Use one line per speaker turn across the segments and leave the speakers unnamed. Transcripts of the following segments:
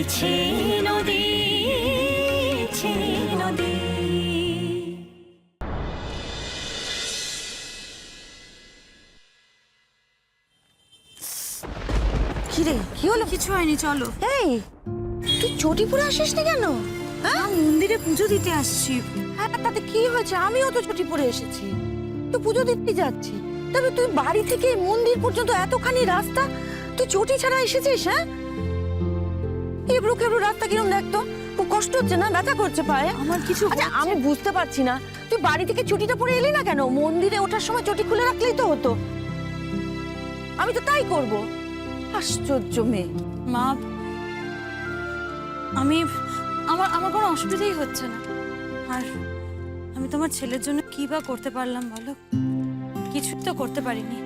বইছে নদী, নদী।
কিরে কি হলো?
কিছু হয়নি, চলো।
এই তুই চটি পরে আসিস না কেন?
হ্যাঁ, মন্দিরে পুজো দিতে আসছি।
হ্যাঁ, তাতে কি হয়েছে? আমিও তো চটি পরে এসেছি, তো পুজো দিতে যাচ্ছি। তবে তুই বাড়ি থেকে মন্দির পর্যন্ত এতখানি রাস্তা তুই চটি ছাড়া এসেছিস? হ্যাঁ, এবড়ো খেবড়ো রাস্তা কিরম দেখতো, খুব কষ্ট হচ্ছে না? ব্যথা করছে পায়ে?
আমার কিছু
আচ্ছা, আমি বুঝতে পারছি না তুই বাড়ি থেকে চটিটা পরে এলি না কেন? মন্দিরে ওঠার সময় চটি খুলে রাখলেই তো হতো। আমি তো তাই করব। আশ্চর্য মেয়ে।
মা, আমি আমার কোনো অসুবিধাই হচ্ছে না। আর আমি তোমার ছেলের জন্য কি বা করতে পারলাম বলো? কিছু তো করতে পারিনি।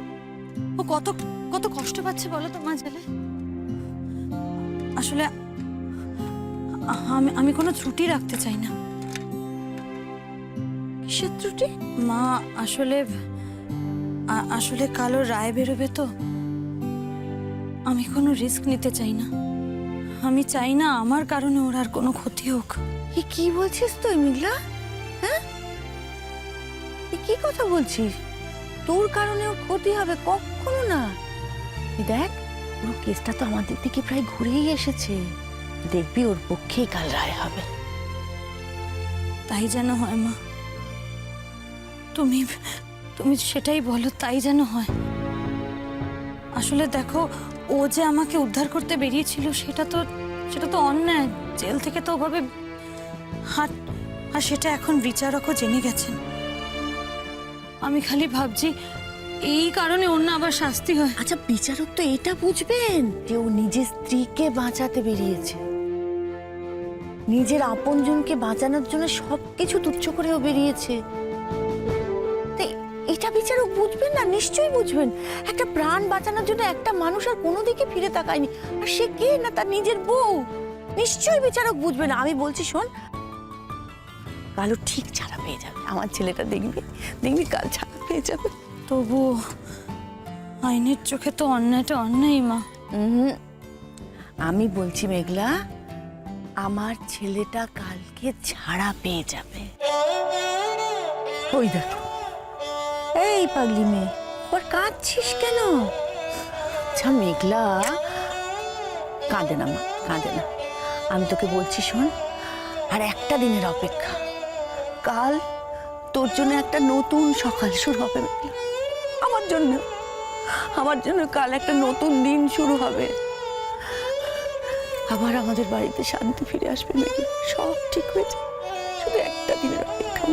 ও কত কত কষ্ট পাচ্ছে বলো তো মা ছেলে। আসলে আমি কোনো ত্রুটি রাখতে চাই না।
কিসের ত্রুটি?
মা, আসলে কালো রায় বেরোবে তো, আমি কোনো রিস্ক নিতে চাই না। আমি চাই না আমার কারণে ওর আর কোনো ক্ষতি হোক।
কি বলছিস তুই মেঘলা? হ্যাঁ, কি কথা বলছিস? তোর কারণে ওর ক্ষতি হবে? কখনো না। দেখ, পুরো কেসটা তো আমাদের দিকে প্রায় ঘুরেই এসেছে। দেখবি ওর পক্ষেই কাল রায় হবে।
তাই যেন হয় মা, তুমি তুমি সেটাই বলো, তাই যেন হয়। আসলে দেখো, ও যে আমাকে উদ্ধার করতে বেরিয়েছিল সেটা তো অন্যায়। জেল থেকে তো ওভাবে আর সেটা এখন বিচারকও জেনে গেছেন। আমি খালি ভাবছি এই কারণে ওর না আবার শাস্তি হয়।
আচ্ছা, বিচারক তো এটা বুঝবেন যে ও নিজের স্ত্রীকে বাঁচাতে বেরিয়েছে, নিজের আপনজনকে বাঁচানোর জন্য সবকিছু তুচ্ছ করে ও বেরিয়েছে। এটা বিচারক বুঝবেন না? নিশ্চয়ই বুঝবেন। একটা প্রাণ বাঁচানোর জন্য একটা মানুষ আর কোনো দিকে ফিরে তাকায়নি, আর সে কে না? তার নিজের বউ। নিশ্চয়ই বিচারক বুঝবেন। আমি বলছি, শোন, কালও ঠিক ছাড়া পেয়ে যাবে। আমার ছেলেটা দেখবি দেখবি কাল ছাড়া পেয়ে যাবে।
তবু আইনের চোখে তো অন্যায়টা অন্যায় মা।
আমি বলছি মেঘলা, আমার ছেলেটা কালকে ছাড়া পেয়ে যাবে। ওই দেখো, এই পাগলি মেয়ে, ওর কাঁদছিস কেন? আচ্ছা মেঘলা, কাঁদে না মা, কাঁদে না। আমি তোকে বলছি, শোন, আর একটা দিনের অপেক্ষা। কাল তোর জন্য একটা নতুন সকাল শুরু হবে মেঘলা। আমার জন্য কাল একটা নতুন দিন শুরু হবে। আবার আমাদের বাড়িতে শান্তি ফিরে আসবে মেঘলা। সব ঠিক হয়েছে, শুধু একটা দিনের অপেক্ষা।